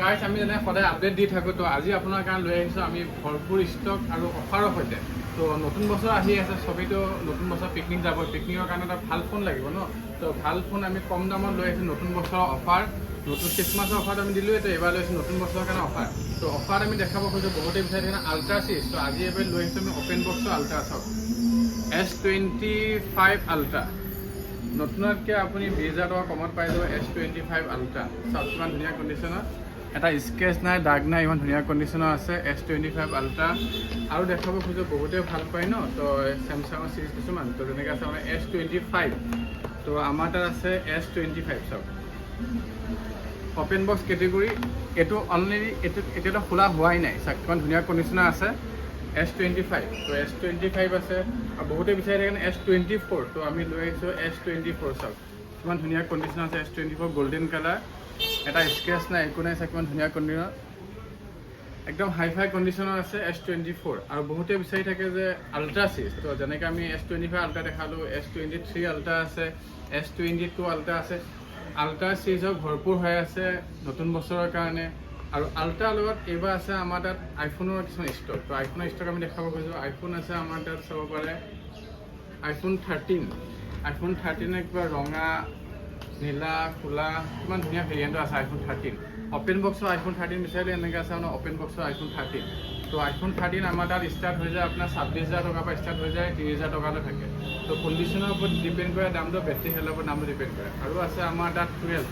guys আমি যেনে সদায় আপডেট দি থাকোঁ তো আজি আপোনাৰ কাৰণে লৈ আহিছোঁ আমি ভৰপূৰ ষ্টক আৰু অফাৰৰ সৈতে তো নতুন বছৰ আহি আছে চবেইতো নতুন বছৰ পিকনিক যাব পিকনিকৰ কাৰণে এটা ভাল ফোন লাগিব ন তো ভাল ফোন আমি কম দামত লৈ আহিছোঁ নতুন বছৰৰ অফাৰ নতুন খ্ৰীষ্টমাছৰ অফাৰ আমি দিলোঁ তো এইবাৰ লৈ আহিছোঁ নতুন বছৰৰ কাৰণে অফাৰ তো অফাৰ আমি দেখাব খোজোঁ বহুতে বিচাৰি থাকে আল্ট্ৰা চিৰিজ তো আজি এবাৰ লৈ আহিছোঁ আমি অপেন বক্সৰ আল্ট্ৰা চাওক S25 আল্ট্ৰা নতুনতকৈ আপুনি 20,000 টকা কমত পাই যাব S25 আল্ট্ৰা চাওক কিমান ধুনীয়া কণ্ডিশ্যনৰ এটা স্কেচ নাই দাগ নাই ইমান ধুনীয়া কণ্ডিশ্যনৰ আছে S25 আল্ট্ৰা আৰু দেখাব খোজোঁ বহুতে ভাল পায় ন তো চেমচাঙৰ চিৰিজ কিছুমান তো যেনেকৈ আছে আমাৰ S25 তো আমাৰ তাত আছে S25 চাওক অপেন বক্স কেটেগৰী এইটো অলৰেডি এতিয়াতো খোলা হোৱাই নাই চাওক কিমান ধুনীয়া কণ্ডিশ্যনৰ আছে S25 তো S25 আছে আৰু বহুতে বিচাৰি থাকে S24 তো আমি লৈ আহিছোঁ S24 চাওক কিমান ধুনীয়া কণ্ডিশ্যন আছে S24 গল্ডেন কালাৰ এটা স্কেচ নাই একো নাই চাওক কিমান ধুনীয়া কণ্ডিশ্যন একদম হাই ফাই কণ্ডিশ্যনৰ আছে S24 আৰু বহুতে বিচাৰি থাকে যে আল্ট্ৰা চিৰিজ তো যেনেকৈ আমি S25 আল্ট্ৰা দেখালোঁ S23 আল্ট্ৰা আছে S22 আল্ট্ৰা আছে আল্ট্ৰা চিৰিজৰ ভৰপূৰ হৈ আছে নতুন বছৰৰ কাৰণে আৰু আল্ট্ৰাৰ লগত এইবাৰ আছে আমাৰ তাত আইফোনৰ কিছুমান ষ্টক তো আইফোনৰ ষ্টক আমি দেখাব খোজোঁ আইফোন আছে আমাৰ তাত চাব পাৰে iPhone 13 কিবা ৰঙা নীলা ক'লা কিমান ধুনীয়া ভেৰিয়েণ্টৰ আছে iPhone 13 অপেন বক্সৰ iPhone 13 বিচাৰিলে এনেকৈ আছে আপোনাৰ অপেন বক্সৰ iPhone 13 তো iPhone 13 আমাৰ তাত ষ্টাৰ্ট হৈ যায় আপোনাৰ 26,000 টকাৰ পৰা ষ্টাৰ্ট হৈ যায় 30,000 টকালৈ থাকে তো কণ্ডিশ্যনৰ ওপৰত ডিপেণ্ড কৰে দামটো বেটেৰী হেল্থৰ ওপৰত দামটো ডিপেণ্ড কৰে আৰু আছে আমাৰ তাত 12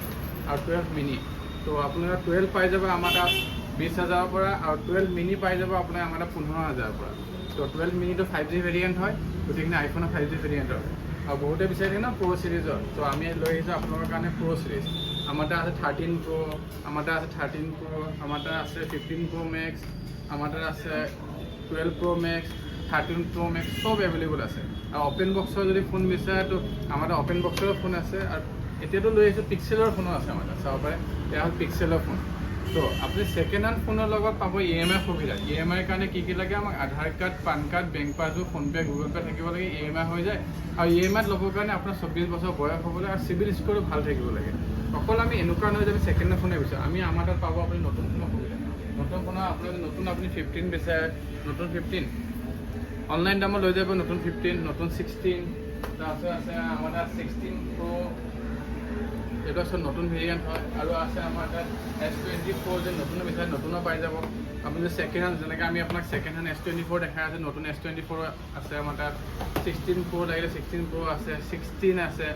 আৰু 12 মিনি তো আপোনাৰ 12 পাই যাব আমাৰ তাত 20,000ৰ পৰা আৰু 12 মিনি পাই যাব আপোনাৰ আমাৰ তাত 15,000ৰ পৰা তো 12 মিনিটো 5G ভেৰিয়েণ্ট হয় গোটেইখিনি আইফোনৰ 5G ভেৰিয়েণ্টৰ হয় আৰু বহুতে বিচাৰি থাকে ন প্ৰ' চিৰিজৰ তো আমি লৈ আহিছোঁ আপোনালোকৰ কাৰণে প্ৰ' চিৰিজ আমাৰ তাত আছে 13 Pro আমাৰ তাত আছে 13 Pro আমাৰ তাত আছে 15 Pro Max আমাৰ তাত আছে 12 Pro Max 13 Pro Max চব এভেইলেবল আছে আৰু অপেন বক্সৰ যদি ফোন বিচাৰে তো আমাৰ তাত অপেন বক্সৰো ফোন আছে আৰু এতিয়াতো লৈ আহিছোঁ পিক্সেলৰ ফোনো আছে আমাৰ তাত চাব পাৰে এয়া হ'ল পিক্সেলৰ ফোন তো আপুনি ছেকেণ্ড হেণ্ড ফোনৰ লগত পাব EMI সুবিধা EMIৰ কাৰণে কি লাগে আমাক Aadhaar card PAN card bank passbook PhonePe Google Pay থাকিব লাগে EMI হৈ যায় আৰু EMIত ল'বৰ কাৰণে আপোনাৰ 24 বছৰ বয়স হ'ব লাগে আৰু চিভিল স্ক'ৰো ভাল থাকিব লাগে অকল আমি এনেকুৱা নহয় যে আমি ছেকেণ্ড হেণ্ড ফোনে বিচাৰোঁ আমি আমাৰ তাত পাব আপুনি নতুন ফোনৰ সুবিধা নতুন ফোনৰ আপোনাৰ নতুন আপুনি 15 বিচাৰে নতুন 15 অনলাইন দামত লৈ যাব নতুন 15 নতুন 16 তাৰপিছত আছে আমাৰ তাত 16 Pro এইটো আছে নতুন ভেৰিয়েণ্ট হয় আৰু আছে আমাৰ তাত S24 যে নতুন বিচাৰে নতুনো পাই যাব আপুনি যে ছেকেণ্ড হেণ্ড যেনেকৈ আমি আপোনাক ছেকেণ্ড হেণ্ড S24 দেখাই আছে নতুন S24 আছে আমাৰ তাত 16 Pro লাগিলে 16 Pro আছে 16 আছে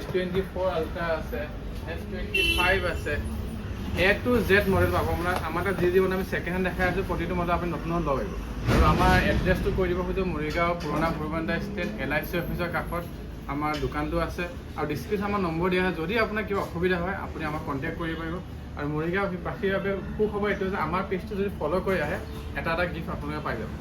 S24 আল্ট্ৰা আছে S25 আছে A to Z মডেল পাব আমাৰ তাত যি মানে আমি ছেকেণ্ড হেণ্ড দেখাই আছোঁ প্ৰতিটো মডেল আপুনি নতুন ল'ব পাৰিব আৰু আমাৰ এড্ৰেছটো কৈ দিব খোজোঁ মৰিগাঁও পুৰণা ভৈৰৱন্তা ষ্টেণ্ড LIC অফিচৰ কাষত আমাৰ দোকানটো আছে আৰু ডিছক্ৰিপশ্যন আমাৰ নম্বৰ দিয়া হয় যদি আপোনাৰ কিবা অসুবিধা হয় আপুনি আমাক কণ্টেক্ট কৰিব পাৰিব আৰু মৰিগাঁও বাসীৰ বাবে সুখবৰ এইটো যে আমাৰ পেজটো যদি ফ'ল' কৰি আহে এটা গিফ্ট আপোনালোকে পাই যাব